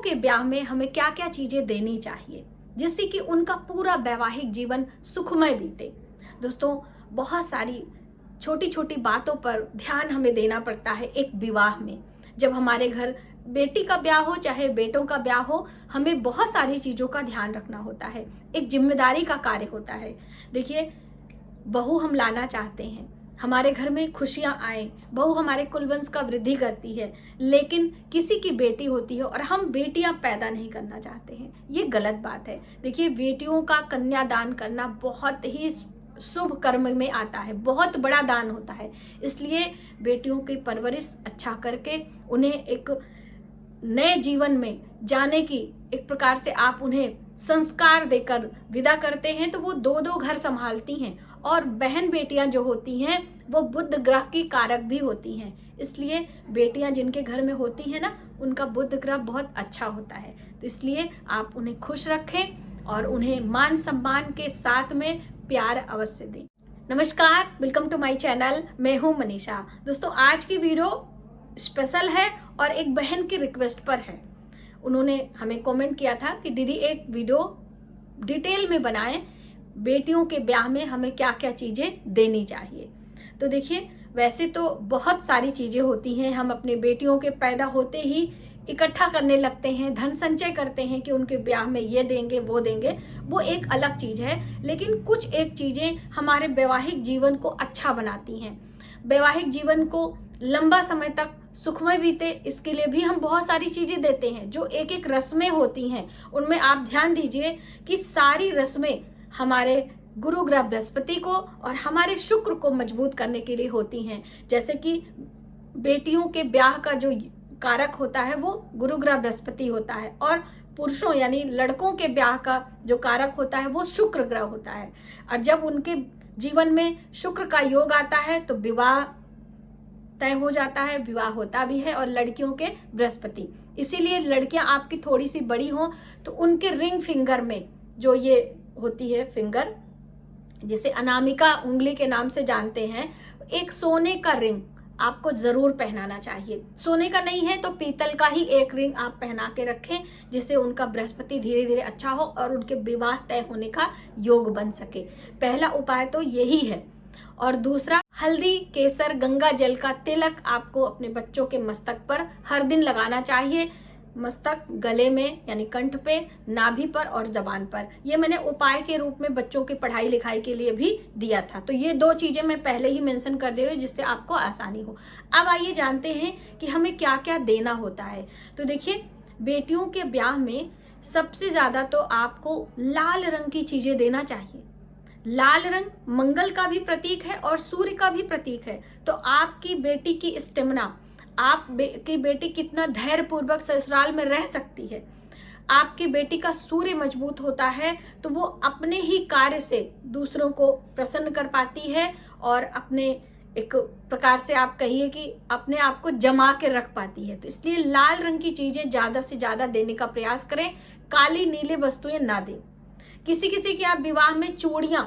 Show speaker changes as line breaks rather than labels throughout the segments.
के ब्याह में हमें क्या क्या चीजें देनी चाहिए जिससे कि उनका पूरा वैवाहिक जीवन सुखमय बीते। दोस्तों, बहुत सारी छोटी छोटी बातों पर ध्यान हमें देना पड़ता है एक विवाह में। जब हमारे घर बेटी का ब्याह हो चाहे बेटों का ब्याह हो, हमें बहुत सारी चीजों का ध्यान रखना होता है, एक जिम्मेदारी का कार्य होता है। देखिए, बहू हम लाना चाहते हैं, हमारे घर में खुशियां आए, बहू हमारे कुलवंश का वृद्धि करती है, लेकिन किसी की बेटी होती है और हम बेटियां पैदा नहीं करना चाहते हैं, ये गलत बात है। देखिए, बेटियों का कन्यादान करना बहुत ही शुभ कर्म में आता है, बहुत बड़ा दान होता है। इसलिए बेटियों की परवरिश अच्छा करके उन्हें एक नए जीवन में जाने की एक प्रकार से आप उन्हें संस्कार देकर विदा करते हैं, तो वो दो दो घर संभालती हैं। और बहन बेटियां जो होती हैं वो बुध ग्रह की कारक भी होती हैं। इसलिए बेटियां जिनके घर में होती हैं ना, उनका बुध ग्रह बहुत अच्छा होता है। तो इसलिए आप उन्हें खुश रखें और उन्हें मान सम्मान के साथ में प्यार अवश्य दें। नमस्कार, वेलकम टू माय चैनल। मैं हूं मनीषा। दोस्तों, आज की वीडियो स्पेशल है और एक बहन की रिक्वेस्ट पर है। उन्होंने हमें कमेंट किया था कि दीदी एक वीडियो डिटेल में बनाएं, बेटियों के ब्याह में हमें क्या क्या चीजें देनी चाहिए। तो देखिए, वैसे तो बहुत सारी चीजें होती हैं, हम अपने बेटियों के पैदा होते ही इकट्ठा करने लगते हैं, धन संचय करते हैं कि उनके ब्याह में ये देंगे वो देंगे, वो एक अलग चीज है। लेकिन कुछ एक चीजें हमारे वैवाहिक जीवन को अच्छा बनाती हैं, वैवाहिक जीवन को लंबा समय तक सुखमय बीते, इसके लिए भी हम बहुत सारी चीजें देते हैं। जो एक एक रस्में होती हैं उनमें आप ध्यान दीजिए कि सारी रस्में हमारे गुरु ग्रह बृहस्पति को और हमारे शुक्र को मजबूत करने के लिए होती हैं। जैसे कि बेटियों के ब्याह का जो कारक होता है वो गुरु ग्रह बृहस्पति होता है, और पुरुषों यानी लड़कों के ब्याह का जो कारक होता है वो शुक्र ग्रह होता है। और जब उनके जीवन में शुक्र का योग आता है तो विवाह तय हो जाता है, विवाह होता भी है। और लड़कियों के बृहस्पति, इसीलिए लड़कियां आपकी थोड़ी सी बड़ी हों तो उनके रिंग फिंगर में जो ये होती है फिंगर, जिसे अनामिका उंगली के नाम से जानते हैं, एक सोने का रिंग आपको जरूर पहनाना चाहिए। सोने का नहीं है तो पीतल का ही एक रिंग आप पहना के रखें, जिससे उनका बृहस्पति धीरे धीरे अच्छा हो और उनके विवाह तय होने का योग बन सके। पहला उपाय तो यही है। और दूसरा, हल्दी, केसर, गंगा जल का तिलक आपको अपने बच्चों के मस्तक पर हर दिन लगाना चाहिए। मस्तक, गले में यानी कंठ पे, नाभि पर और जबान पर। ये मैंने उपाय के रूप में बच्चों की पढ़ाई लिखाई के लिए भी दिया था। तो ये दो चीजें मैं पहले ही मेंशन कर दे रही हूँ जिससे आपको आसानी हो। अब आइए जानते हैं कि हमें क्या क्या देना होता है। तो देखिए, बेटियों के ब्याह में सबसे ज्यादा तो आपको लाल रंग की चीजें देना चाहिए। लाल रंग मंगल का भी प्रतीक है और सूर्य का भी प्रतीक है। तो आपकी बेटी की स्टेमिना, की बेटी कितना धैर्य पूर्वक ससुराल में रह सकती है, आपकी बेटी का सूर्य मजबूत होता है तो वो अपने ही कार्य से दूसरों को प्रसन्न कर पाती है और अपने एक प्रकार से आप कहिए कि अपने आप को जमा के रख पाती है। तो इसलिए लाल रंग की चीजें ज्यादा से ज्यादा देने का प्रयास करें। काली नीले वस्तुएं ना दें। किसी किसी के आप विवाह में चूड़ियां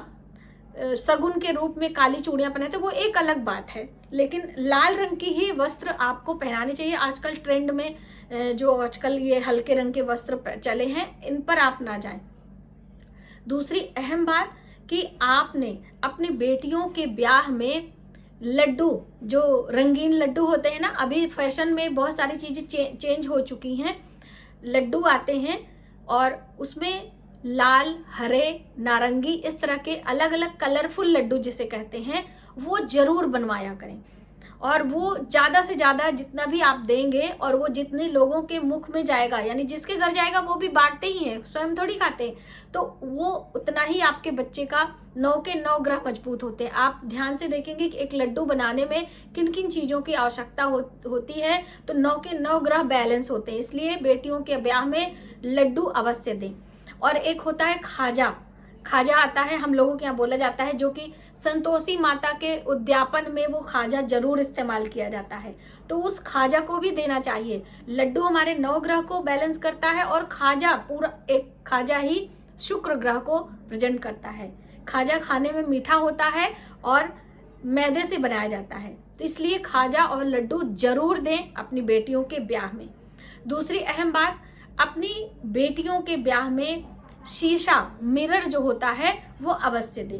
सगुन के रूप में काली चूड़ियां पहने तो वो एक अलग बात है, लेकिन लाल रंग की ही वस्त्र आपको पहनाने चाहिए। आजकल ट्रेंड में जो आजकल ये हल्के रंग के वस्त्र चले हैं, इन पर आप ना जाएं। दूसरी अहम बात कि आपने अपनी बेटियों के ब्याह में लड्डू, जो रंगीन लड्डू होते हैं ना, अभी फैशन में बहुत सारी चीजें चेंज हो चुकी हैं। लड्डू आते हैं और उसमें लाल, हरे, नारंगी, इस तरह के अलग अलग कलरफुल लड्डू जिसे कहते हैं, वो जरूर बनवाया करें। और वो ज्यादा से ज्यादा जितना भी आप देंगे और वो जितने लोगों के मुख में जाएगा, यानी जिसके घर जाएगा वो भी बांटते ही हैं, स्वयं थोड़ी खाते हैं, तो वो उतना ही आपके बच्चे का 9 के 9 ग्रह मजबूत होते हैं। आप ध्यान से देखेंगे कि एक लड्डू बनाने में किन किन चीजों की आवश्यकता होती है, तो 9 के 9 ग्रह बैलेंस होते हैं। इसलिए बेटियों के ब्याह में लड्डू अवश्य दें। और एक होता है खाजा। खाजा आता है, हम लोगों के यहाँ बोला जाता है, जो कि संतोषी माता के उद्यापन में वो खाजा जरूर इस्तेमाल किया जाता है, तो उस खाजा को भी देना चाहिए। लड्डू हमारे 9 ग्रह को बैलेंस करता है और खाजा, पूरा एक खाजा ही शुक्र ग्रह को प्रेजेंट करता है। खाजा खाने में मीठा होता है और मैदे से बनाया जाता है, तो इसलिए खाजा और लड्डू जरूर दें अपनी बेटियों के ब्याह में। दूसरी अहम बात, अपनी बेटियों के ब्याह में शीशा मिरर जो होता है वो अवश्य दें।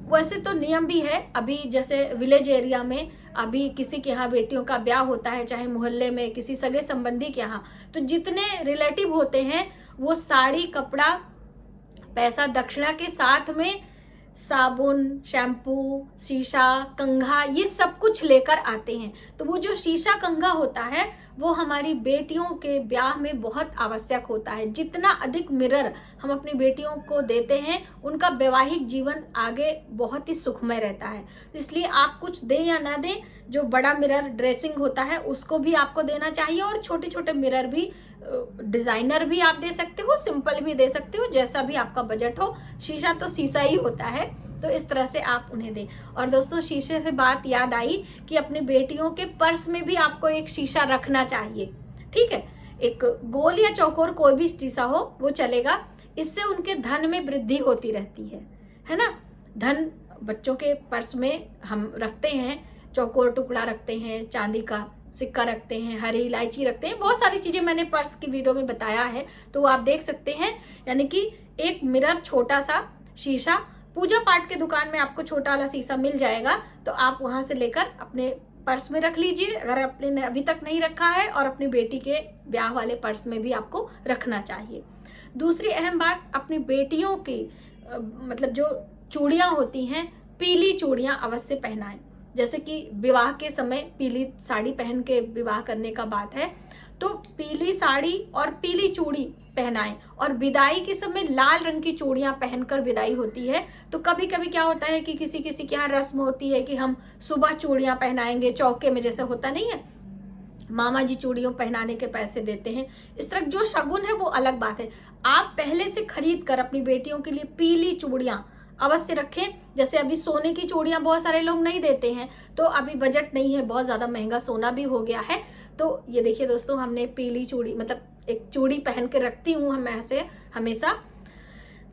वैसे तो नियम भी है, अभी जैसे विलेज एरिया में अभी किसी के यहाँ बेटियों का ब्याह होता है, चाहे मोहल्ले में किसी सगे संबंधी के यहाँ, तो जितने रिलेटिव होते हैं वो साड़ी, कपड़ा, पैसा, दक्षिणा के साथ में साबुन, शैम्पू, शीशा, कंघा, ये सब कुछ लेकर आते हैं। तो वो जो शीशा कंघा होता है वो हमारी बेटियों के ब्याह में बहुत आवश्यक होता है। जितना अधिक मिरर हम अपनी बेटियों को देते हैं उनका वैवाहिक जीवन आगे बहुत ही सुखमय रहता है। इसलिए आप कुछ दें या ना दें, जो बड़ा मिरर ड्रेसिंग होता है उसको भी आपको देना चाहिए, और छोटे छोटे मिरर भी, डिजाइनर भी आप दे सकते हो, सिंपल भी दे सकते हो, जैसा भी आपका बजट हो। शीशा तो शीशा ही होता है, तो इस तरह से आप उन्हें दें। और दोस्तों, शीशे से बात याद आई कि अपनी बेटियों के पर्स में भी आपको एक शीशा रखना चाहिए। ठीक है, एक गोल या चौकोर कोई भी शीशा हो वो चलेगा। इससे उनके धन में वृद्धि होती रहती है ना। धन बच्चों के पर्स में हम रखते हैं, चौकोर टुकड़ा रखते हैं, चांदी का सिक्का रखते हैं, हरी इलायची रखते हैं, बहुत सारी चीजें मैंने पर्स की वीडियो में बताया है, तो वो आप देख सकते हैं। यानी कि एक मिरर, छोटा सा शीशा, पूजा पाठ के दुकान में आपको छोटा वाला शीशा मिल जाएगा, तो आप वहां से लेकर अपने पर्स में रख लीजिए अगर आपने अभी तक नहीं रखा है, और अपनी बेटी के ब्याह वाले पर्स में भी आपको रखना चाहिए। दूसरी अहम बात, अपनी बेटियों की मतलब जो चूड़ियां होती हैं, पीली चूड़ियां अवश्य पहनाएं। जैसे कि विवाह के समय पीली साड़ी पहन के विवाह करने का बात है, तो पीली साड़ी और पीली चूड़ी पहनाएं। और विदाई के समय लाल रंग की चूड़ियां पहनकर विदाई होती है। तो कभी कभी क्या होता है कि किसी किसी के यहाँ रस्म होती है कि हम सुबह चूड़ियां पहनाएंगे चौके में, जैसे होता नहीं है, मामा जी चूड़ियों पहनाने के पैसे देते हैं, इस तरह जो शगुन है वो अलग बात है। आप पहले से खरीद कर अपनी बेटियों के लिए पीली चूड़ियां अवश्य रखें। जैसे अभी सोने की चूड़ियां बहुत सारे लोग नहीं देते हैं, तो अभी बजट नहीं है, बहुत ज्यादा महंगा सोना भी हो गया है, तो ये देखिए दोस्तों, हमने पीली चूड़ी, मतलब एक चूड़ी पहन के रखती हूँ मैं ऐसे हमेशा।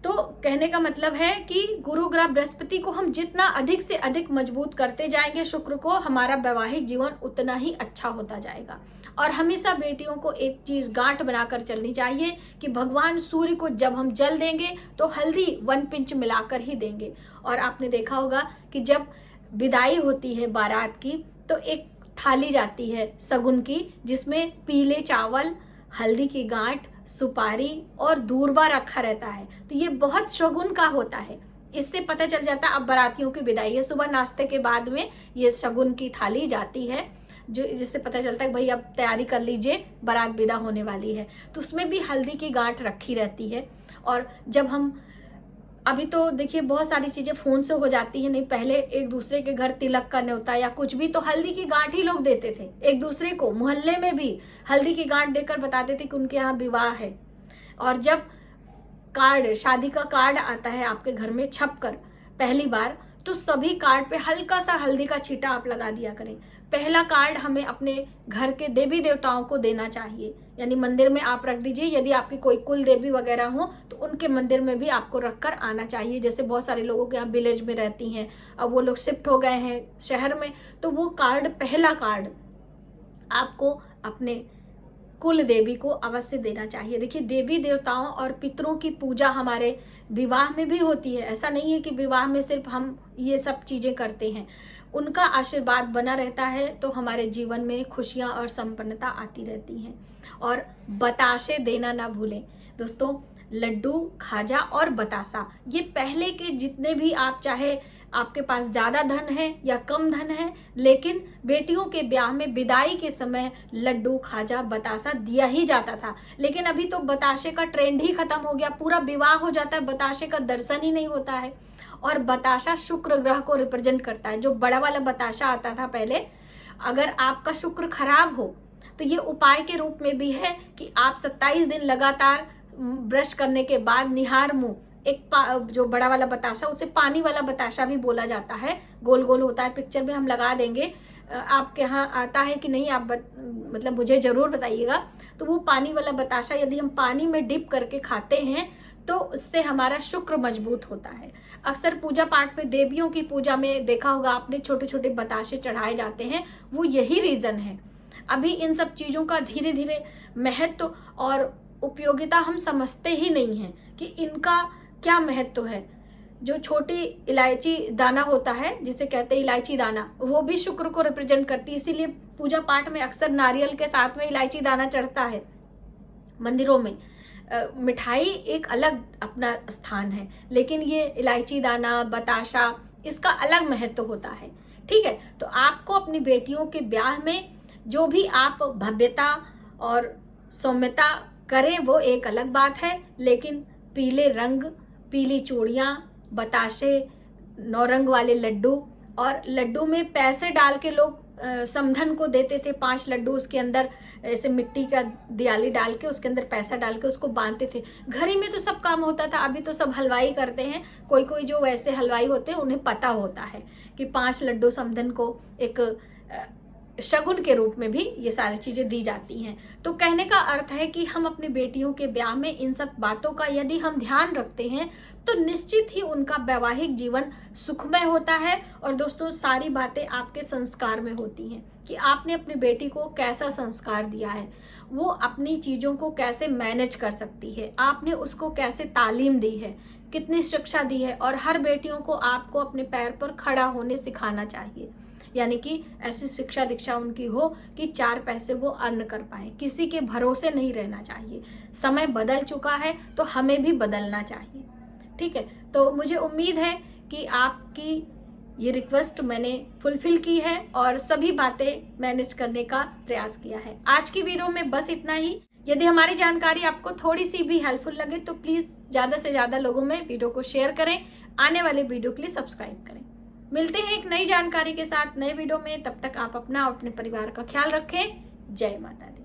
तो कहने का मतलब है कि गुरु ग्रह बृहस्पति को हम जितना अधिक से अधिक मजबूत करते जाएंगे, शुक्र को, हमारा वैवाहिक जीवन उतना ही अच्छा होता जाएगा। और हमेशा बेटियों को एक चीज गांठ बनाकर चलनी चाहिए कि भगवान सूर्य को जब हम जल देंगे तो हल्दी 1 पिंच मिलाकर ही देंगे। और आपने देखा होगा कि जब विदाई होती है बारात की, तो एक थाली जाती है सगुन की, जिसमें पीले चावल, हल्दी की गांठ, सुपारी और दूरबा रखा रहता है। तो ये बहुत शगुन का होता है। इससे पता चल जाता है अब बारातियों की विदाई है। सुबह नाश्ते के बाद में ये शगुन की थाली जाती है, जो जिससे पता चलता है कि भाई अब तैयारी कर लीजिए, बारात विदा होने वाली है। तो उसमें भी हल्दी की गांठ रखी रहती है। और जब हम, अभी तो देखिए बहुत सारी चीजें फोन से हो जाती है, नहीं पहले एक दूसरे के घर तिलक का न्योता या कुछ भी, तो हल्दी की गांठ ही लोग देते थे एक दूसरे को। मोहल्ले में भी हल्दी की गांठ देकर बताते थे कि उनके यहाँ विवाह है। और जब कार्ड, शादी का कार्ड आता है आपके घर में छप कर पहली बार, तो सभी कार्ड पे हल्का सा हल्दी का छींटा आप लगा दिया करें। पहला कार्ड हमें अपने घर के देवी देवताओं को देना चाहिए, यानी मंदिर में आप रख दीजिए। यदि आपकी कोई कुल देवी वगैरह हो तो उनके मंदिर में भी आपको रखकर आना चाहिए। जैसे बहुत सारे लोगों के यहाँ विलेज में रहती हैं, अब वो लोग शिफ्ट हो गए हैं शहर में, तो वो कार्ड, पहला कार्ड आपको अपने कुल देवी को अवश्य देना चाहिए। देखिए, देवी देवताओं और पितरों की पूजा हमारे विवाह में भी होती है। ऐसा नहीं है कि विवाह में सिर्फ हम ये सब चीजें करते हैं, उनका आशीर्वाद बना रहता है तो हमारे जीवन में खुशियां और संपन्नता आती रहती हैं। और बताशे देना ना भूलें दोस्तों, लड्डू, खाजा और बतासा, ये पहले के जितने भी, आप चाहे आपके पास ज्यादा धन है या कम धन है, लेकिन बेटियों के ब्याह में विदाई के समय लड्डू, खाजा, बतासा दिया ही जाता था। लेकिन अभी तो बताशे का ट्रेंड ही खत्म हो गया, पूरा विवाह हो जाता है, बताशे का दर्शन ही नहीं होता है। और बताशा शुक्र ग्रह को रिप्रेजेंट करता है। जो बड़ा वाला बताशा आता था पहले, अगर आपका शुक्र खराब हो तो ये उपाय के रूप में भी है कि आप 27 दिन लगातार ब्रश करने के बाद निहार मुंह एक जो बड़ा वाला बताशा, उसे पानी वाला बताशा भी बोला जाता है, गोल गोल होता है, पिक्चर में हम लगा देंगे, आपके यहाँ आता है कि नहीं आप मतलब मुझे जरूर बताइएगा। तो वो पानी वाला बताशा यदि हम पानी में डिप करके खाते हैं तो उससे हमारा शुक्र मजबूत होता है। अक्सर पूजा पाठ में, देवियों की पूजा में देखा होगा आपने, छोटे छोटे बताशे चढ़ाए जाते हैं, वो यही रीजन है। अभी इन सब चीजों का धीरे धीरे महत्व और उपयोगिता हम समझते ही नहीं हैं कि इनका क्या महत्व है। जो छोटी इलायची दाना होता है, जिसे कहते हैं इलायची दाना, वो भी शुक्र को रिप्रेजेंट करती है, इसीलिए पूजा पाठ में अक्सर नारियल के साथ में इलायची दाना चढ़ता है मंदिरों में। मिठाई एक अलग अपना स्थान है, लेकिन ये इलायची दाना, बताशा, इसका अलग महत्व होता है। ठीक है, तो आपको अपनी बेटियों के ब्याह में जो भी आप भव्यता और सौम्यता करें वो एक अलग बात है, लेकिन पीले रंग, पीली चूड़ियाँ, बताशे, 9 रंग वाले लड्डू, और लड्डू में पैसे डाल के लोग समधन को देते थे। 5 लड्डू उसके अंदर ऐसे मिट्टी का दियाली डाल के उसके अंदर पैसा डाल के उसको बांधते थे। घर ही में तो सब काम होता था, अभी तो सब हलवाई करते हैं। कोई कोई जो वैसे हलवाई होते हैं उन्हें पता होता है कि 5 लड्डू समधन को एक शगुन के रूप में भी ये सारी चीजें दी जाती हैं। तो कहने का अर्थ है कि हम अपनी बेटियों के ब्याह में इन सब बातों का यदि हम ध्यान रखते हैं तो निश्चित ही उनका वैवाहिक जीवन सुखमय होता है। और दोस्तों, सारी बातें आपके संस्कार में होती हैं कि आपने अपनी बेटी को कैसा संस्कार दिया है, वो अपनी चीजों को कैसे मैनेज कर सकती है, आपने उसको कैसे तालीम दी है, कितनी शिक्षा दी है। और हर बेटियों को आपको अपने पैर पर खड़ा होने सिखाना चाहिए, यानी कि ऐसी शिक्षा दीक्षा उनकी हो कि 4 पैसे वो अर्न कर पाए, किसी के भरोसे नहीं रहना चाहिए। समय बदल चुका है तो हमें भी बदलना चाहिए। ठीक है, तो मुझे उम्मीद है कि आपकी ये रिक्वेस्ट मैंने फुलफिल की है और सभी बातें मैनेज करने का प्रयास किया है। आज की वीडियो में बस इतना ही। यदि हमारी जानकारी आपको थोड़ी सी भी हेल्पफुल लगे तो प्लीज ज्यादा से ज्यादा लोगों में वीडियो को शेयर करें, आने वाले वीडियो के लिए सब्सक्राइब करें। मिलते हैं एक नई जानकारी के साथ नए वीडियो में। तब तक आप अपना और अपने परिवार का ख्याल रखें। जय माता दी।